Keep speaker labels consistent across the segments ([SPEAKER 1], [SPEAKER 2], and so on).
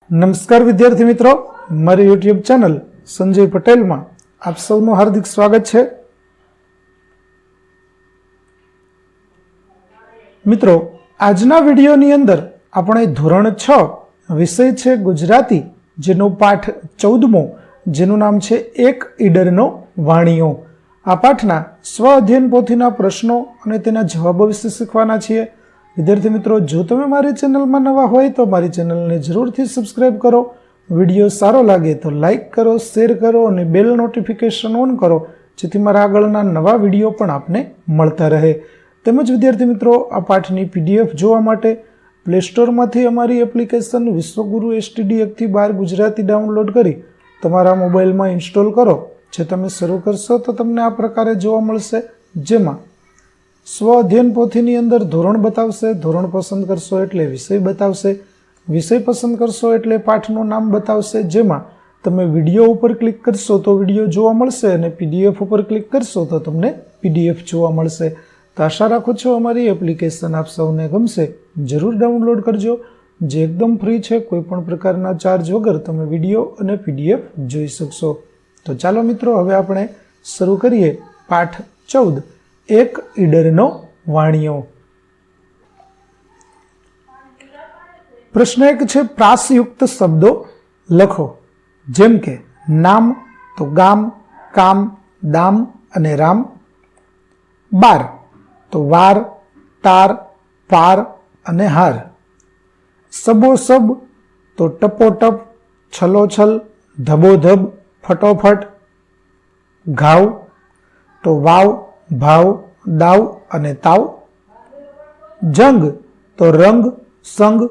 [SPEAKER 1] નમસ્કાર વિદ્યાર્થી મિત્રો, મારી યુટ્યુબ ચેનલ સંજય પટેલમાં આપ સૌનું હાર્દિક સ્વાગત છે. મિત્રો, આજના વિડીયોની અંદર આપણે ધોરણ 6 વિષય છે ગુજરાતી, જેનો પાઠ 14મો, જેનું નામ છે એક ઈડરનો વાણિયો. આ પાઠના સ્વ અધ્યયન પોથીના પ્રશ્નો અને તેના જવાબો વિશે શીખવાના છીએ. વિદ્યાર્થી મિત્રો, જો તમે મારી ચેનલમાં નવા હોય તો મારી ચેનલને જરૂરથી સબસ્ક્રાઇબ કરો. વિડીયો સારો લાગે તો લાઇક કરો, શેર કરો અને બેલ નોટિફિકેશન ઓન કરો, જેથી મારા આગળના નવા વિડીયો પણ આપને મળતા રહે. તેમજ વિદ્યાર્થી મિત્રો, આ પાઠની PDF જોવા માટે પ્લે સ્ટોરમાંથી અમારી એપ્લિકેશન વિશ્વગુરુ STD 1-12 ગુજરાતી ડાઉનલોડ કરી તમારા મોબાઈલમાં ઇન્સ્ટોલ કરો. જે તમે શરૂ કરશો તો તમને આ પ્રકારે જોવા મળશે, જેમાં સ્વ અધ્યયન પોથીની અંદર ધોરણ બતાવશે, ધોરણ પસંદ કરશો એટલે વિષય બતાવશે, વિષય પસંદ કરશો એટલે પાઠનું નામ બતાવશે. જેમાં તમે વિડીયો ઉપર ક્લિક કરશો તો વિડીયો જોવા મળશે અને PDF ઉપર ક્લિક કરશો તો તમને PDF જોવા મળશે. તો આશા રાખું છું અમારી એપ્લિકેશન આપ સૌને ગમશે. જરૂર ડાઉનલોડ કરજો, જે એકદમ ફ્રી છે. કોઈ પણ પ્રકારના ચાર્જ વગર તમે વિડીયો અને PDF જોઈ શકશો. તો ચાલો મિત્રો, હવે આપણે શરૂ કરીએ પાઠ 14, એક ઈડરનો વાણિયો. પ્રશ્ન 1 છે, પ્રાસયુક્ત શબ્દો લખો. જેમ કે નામ તો ગામ, કામ, દામ અને રામ. બાર તો વાર, તાર, પાર અને હાર. સબોસબ તો ટપોટપ, છલોછલ, ધબોધબ, ફટોફટ. ઘાવ તો વાવ, ભાવ, દાવ અને તાવ. જંગ તો રંગ, સંગ,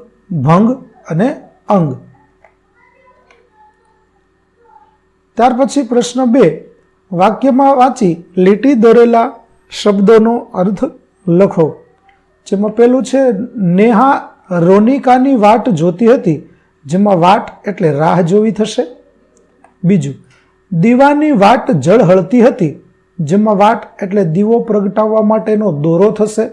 [SPEAKER 1] ભંગ અને અંગ. ત્યાર પછી પ્રશ્ન 2, વાક્યમાં વાંચી લીટી દોરેલા શબ્દોનો અર્થ લખો. જેમાં પેલું છે, નેહા રોનિકાની વાટ જોતી હતી. જેમાં વાટ એટલે રાહ જોવી થશે. બીજું, દીવાની વાટ ઝળહળતી હતી. જેમાં વાટ એટલે દીવો પ્રગટાવવા માટેનો દોરો થશે.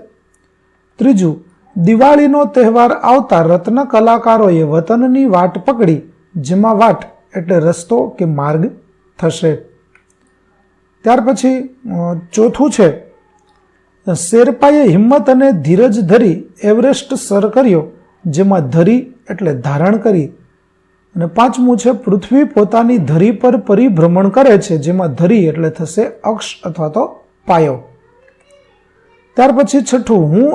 [SPEAKER 1] ત્રીજું, દિવાળીનો તહેવાર આવતા રત્ન કલાકારોએ વતનની વાટ પકડી. જેમાં વાટ એટલે રસ્તો કે માર્ગ થશે. ત્યાર પછી ચોથું છે, શેરપાએ હિંમત અને ધીરજ ધરી એવરેસ્ટ સર કર્યો. જેમાં ધરી એટલે ધારણ કરી. અને પાંચમું છે, પૃથ્વી પોતાની ધરી પર પરિભ્રમણ કરે છે. જેમાં ધરી એટલે થશે અક્ષ અથવા તો પાયો. ત્યાર પછી છઠ્ઠું, હું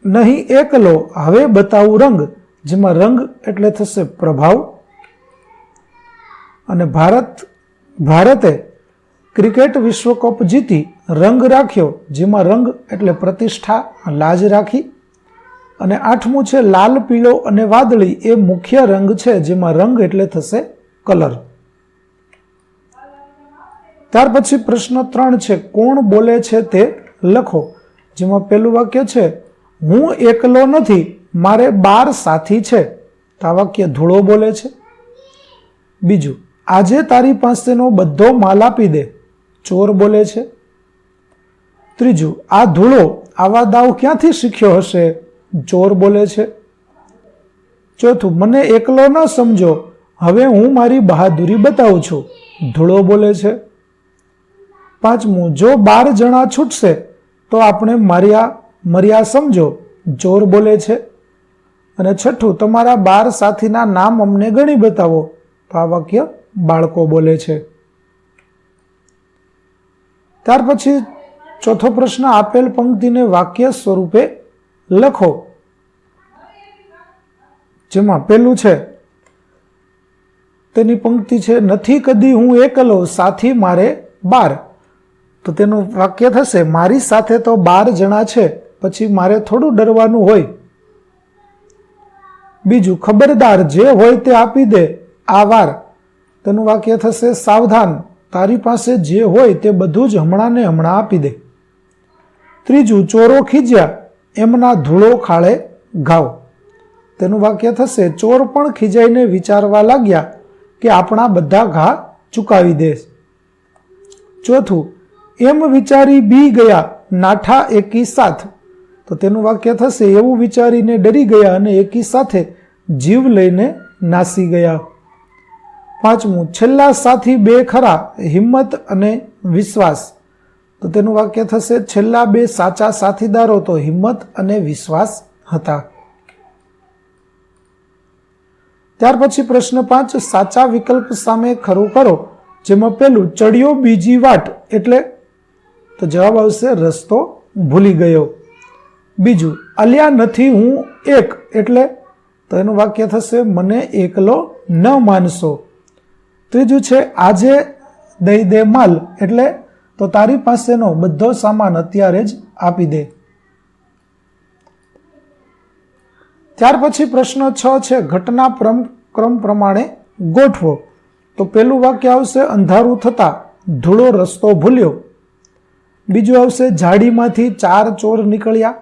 [SPEAKER 1] નહીં એકલો હવે બતાવું રંગ. જેમાં રંગ એટલે થશે પ્રભાવ. અને ભારતે ક્રિકેટ વિશ્વકપ જીતી રંગ રાખ્યો. જેમાં રંગ એટલે પ્રતિષ્ઠા, લાજ રાખી. અને આઠમું છે, લાલ, પીળો અને વાદળી એ મુખ્ય રંગ છે. જેમાં રંગ એટલે થશે કલર. ત્યાર પછી પ્રશ્ન 3 છે, કોણ બોલે છે તે લખો. જેમાં પેલું વાક્ય છે, હું એકલો નથી, મારે 12 સાથી છે. તો આ વાક્ય ધૂળો બોલે છે. બીજું, આજે તારી પાસેનો બધો માલ આપી દે. ચોર બોલે છે. ત્રીજું, આ ધૂળો આવા દાવ ક્યાંથી શીખ્યો હશે. ચોર બોલે છે. ચોથું, મને એકલો ન સમજો, હવે હું મારી બહાદુરી બતાવું છું. ધૂળો બોલે છે. પાંચમું, જો 12 જણા છૂટશે તો આપણે મર્યા સમજો. ચોર બોલે છે. અને છઠ્ઠું, તમારા 12 સાથીના નામ અમને ગણી બતાવો. તો આ વાક્ય બાળકો બોલે છે. ત્યાર પછી ચોથો પ્રશ્ન, આપેલ પંક્તિને વાક્ય સ્વરૂપે લખો. જેમાં પેલું છે, તેની પંક્તિ છે, નથી કદી હું એકલો, સાથી મારે 12. તો તેનું વાક્ય થશે, મારી સાથે તો 12 જણા છે, પછી મારે થોડું ડરવાનું હોય. બીજું, ખબરદાર, જે હોય તે આપી દે આ વાર. તેનું વાક્ય થશે, સાવધાન, તારી પાસે જે હોય તે બધું જ હમણાં ને હમણાં આપી દે. ત્રીજું, ચોરો ખીજ્યા, એમના ધૂળો ખાળે ઘાવ. તેનું વાક્ય થશે, ચોર પણ ખીજાઈને વિચારવા લાગ્યા કે આપણા બધા ઘા ચૂકાવી દે. ચોથું, એમ વિચારી બી ગયા નાઠા એકી સાથ. તો તેનું વાક્ય થશે, એવું વિચારીને ડરી ગયા અને એકી સાથે જીવ લઈને નાસી ગયા. 5મું, છેલ્લા સાથી બે ખરા, હિંમત અને વિશ્વાસ. તો તેનું વાક્ય થશે, છેલ્લા બે સાચા સાથીદારો તો હિંમત અને વિશ્વાસ હતા. ત્યાર પછી પ્રશ્ન 5, સાચા વિકલ્પ સામે ખરું કરો. જેમાં પહેલું, ચડ્યો બીજી વાટ એટલે, તો જવાબ આવશે રસ્તો ભૂલી ગયો. બીજું, અલ્યા નથી હું એક એટલે, તો એનું વાક્ય થશે, મને એકલો ન માનશો. ત્રીજું છે, આજે દઈ દે માલ એટલે, તો તારી પાસેનો બધો સામાન અત્યારે જ આપી દે. ત્યાર પછી પ્રશ્ન 6 છે, ઘટના ક્રમ પ્રમાણે ગોઠવો. તો પહેલું વાક્ય આવશે, અંધારું થતા ધૂળો રસ્તો ભૂલ્યો. બીજું આવશે, ઝાડીમાંથી 4 ચોર નીકળ્યા.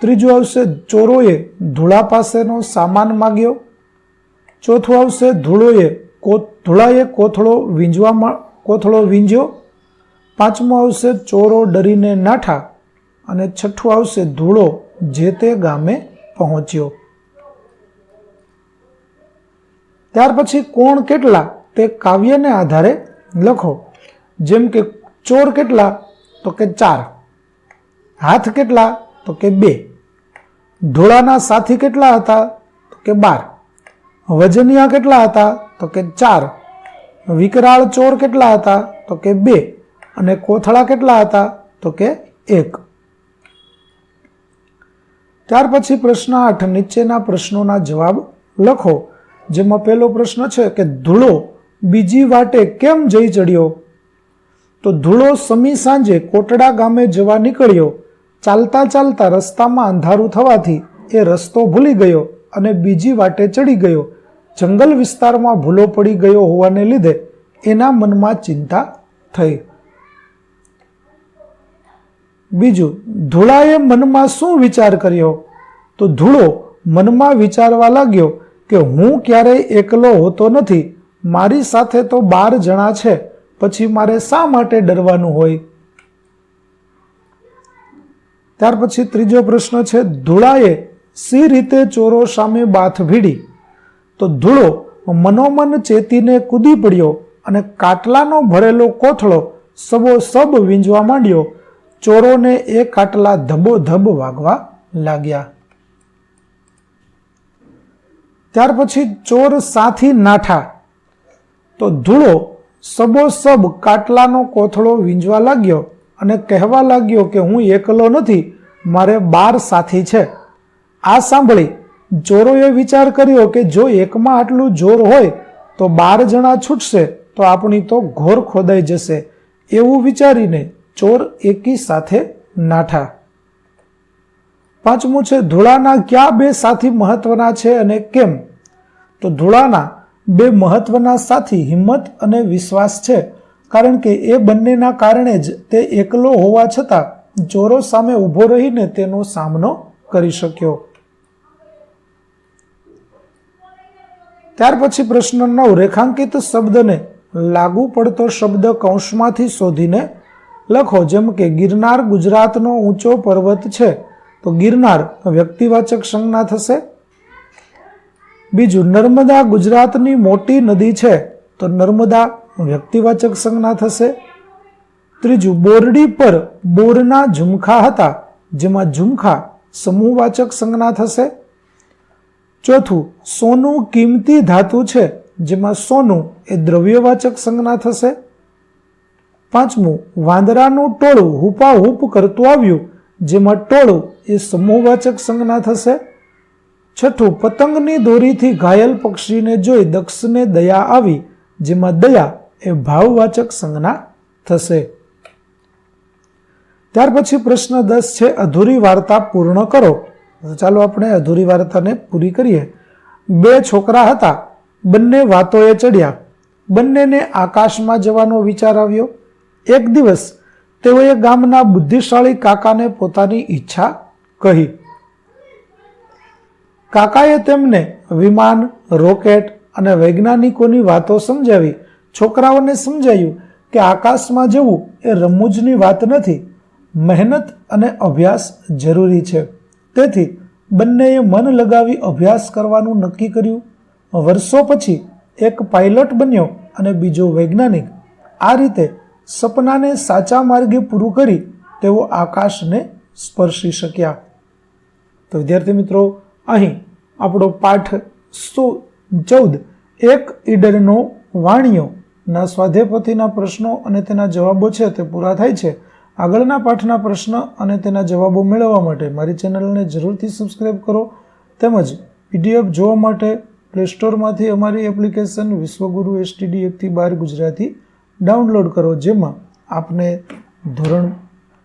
[SPEAKER 1] ત્રીજું આવશે, ચોરોએ ધૂળા પાસેનો સામાન માગ્યો. ચોથું આવશે, ધૂળાએ કોથળો વીંજ્યો. પાંચમું આવશે, ચોરો ડરીને નાઠા. અને છઠ્ઠું આવશે, ધૂળો જે તે ગામે પહોંચ્યો. ત્યાર પછી કોણ કેટલા તે કાવ્યને આધારે લખો. જેમ કે ચોર કેટલા, તો કે 4. હાથ કેટલા, તો કે 2. ધોળાના સાથી કેટલા હતા, તો કે 12. વજનિયા કેટલા હતા, તો કે 4. વિકરાળ ચોર કેટલા હતા, તો કે 2. અને કોથળા કેટલા હતા, તો કે 1. ત્યાર પછી પ્રશ્ન 8, નીચેના પ્રશ્નોના જવાબ લખો. જેમાં પહેલો પ્રશ્ન છે કે ધૂળો બીજી વાટે કેમ જઈ ચડ્યો. તો ધૂળો સમી સાંજે કોટડા ગામે જવા નીકળ્યો. ચાલતા ચાલતા રસ્તામાં અંધારું થવાથી એ રસ્તો ભૂલી ગયો અને બીજી વાટે ચડી ગયો. જંગલ વિસ્તારમાં ભૂલો પડી ગયો હોવાને લીધે એના મનમાં ચિંતા થઈ. બીજું, ધૂળાએ મનમાં શું વિચાર કર્યો. તો ધૂળો મનમાં વિચારવા લાગ્યો કે હું ક્યારેય એકલો હોતો નથી, મારી સાથે તો 12 જણા છે, પછી મારે શા માટે ડરવાનું હોય. ત્યાર પછી ત્રીજો પ્રશ્ન છે, ધૂળાએ સી રીતે ચોરો સામે બાથ ભીડી. તો ધૂળો મનોમન ચેતીને કૂદી પડ્યો અને કાટલાનો ભરેલો કોથળો સબોસબ વીંજવા માંડ્યો. ચોરોને એ કાટલા ધબોધબ વાગવા લાગ્યા. ત્યાર પછી ચોર સાથી નાઠા. તો ધૂળો સબોસબ કાટલાનો કોથળો વીંજવા લાગ્યો અને કહેવા લાગ્યો કે હું એકલો નથી, મારે 12 સાથી છે. આ સાંભળી ચોરોએ વિચાર કર્યો કે જો એકમાં આટલું જોર હોય તો 12 જણા છૂટશે તો આપણી તો ઘોર ખોદાઈ જશે. એવું વિચારીને ચોર એકી સાથે નાઠા. પાંચમું છે, ધૂળાના કયા 2 સાથી મહત્વના છે અને કેમ. તો ધૂળાના 2 મહત્વના સાથી હિંમત અને વિશ્વાસ છે, કારણ કે એ બંનેના કારણે જ તે એકલો હોવા છતાં ચોરો સામે ઊભો રહીને તેનો સામનો કરી શક્યો. ત્યાર પછી પ્રશ્ન 9, રેખાંકિત શબ્દને લાગુ પડતો શબ્દ કૌંસમાંથી શોધીને લખો. જેમ કે ગિરનાર ગુજરાતનો ઊંચો પર્વત છે, તો ગિરનાર વ્યક્તિવાચક સંજ્ઞા થશે. બીજું, નર્મદા ગુજરાતની મોટી નદી છે, તો નર્મદા વ્યક્તિવાચક સંજ્ઞા થશે. ત્રીજું, બોરડી પર બોરના ઝુમખા હતા, જેમાં ઝુમખા સમૂહવાચક સંજ્ઞા થશે. ચોથું, સોનું કિંમતી ધાતુ છે, જેમાં સોનું એ દ્રવ્યવાચક સંજ્ઞા થશે. પાંચમું, વાંદરાનું ટોળું હુપાહુપ કરતું આવ્યું, જેમાં ટોળું એ સમૂહવાચક સંજ્ઞા થશે. છઠ્ઠું, પતંગની દોરીથી ઘાયલ પક્ષીને જોઈ દક્ષને દયા આવી, જેમાં દયા એ ભાવવાચક સંજ્ઞા થશે. ત્યાર પછી પ્રશ્ન 10 છે, અધૂરી વાર્તા પૂર્ણ કરો. ચાલો આપણે અધૂરી વાર્તાને પૂરી કરીએ. 2 છોકરા હતા, બંને વાતોએ ચડ્યા. બંનેને આકાશમાં જવાનો વિચાર આવ્યો. એક દિવસ તેઓએ ગામના બુદ્ધિશાળી કાકાને પોતાની ઈચ્છા કહી. કાકાએ તેમને વિમાન, રોકેટ અને વૈજ્ઞાનિકોની વાતો સમજાવી. છોકરાઓને સમજાયું કે આકાશમાં જવું એ રમૂજની વાત નથી, મહેનત અને અભ્યાસ જરૂરી છે. તેથી બંનેએ મન લગાવી અભ્યાસ કરવાનું નક્કી કર્યું. વર્ષો પછી એક પાયલોટ બન્યો અને બીજો વૈજ્ઞાનિક. આ રીતે સપનાને સાચા માર્ગે પૂરું કરી તેઓ આકાશને સ્પર્શી શક્યા. તો વિદ્યાર્થી મિત્રો, અહીં આપણો પાઠ 14 એક ઈડરનો વાણિયો ના સ્વાધ્યાયપોથીના પ્રશ્નો અને તેના જવાબો છે તે પૂરા થાય છે. આગળના પાઠના પ્રશ્ન અને તેના જવાબો મેળવવા માટે મારી ચેનલને જરૂરથી સબસ્ક્રાઈબ કરો તેમજ PDF જોવા માટે પ્લે સ્ટોરમાંથી અમારી એપ્લિકેશન વિશ્વગુરુ STD 1 થી 12 ગુજરાતી ડાઉનલોડ કરો, જેમાં આપને ધોરણ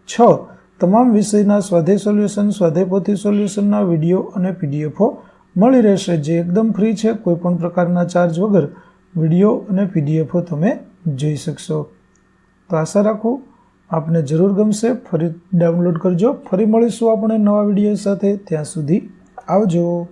[SPEAKER 1] 6 તમામ વિષયના સ્વાધ્યાય સોલ્યુશન, સ્વાધ્યાયપોથી સોલ્યુશનના વિડીયો અને PDFો મળી રહેશે, જે એકદમ ફ્રી છે. કોઈપણ પ્રકારના ચાર્જ વગર વિડીયો અને PDFો તમે જોઈ શકશો. તો આશા રાખું આપને જરૂર ગમશે. ફરી ડાઉનલોડ કરજો. ફરી મળીશું આપણે નવા વિડીયો સાથે. ત્યાં સુધી આવજો.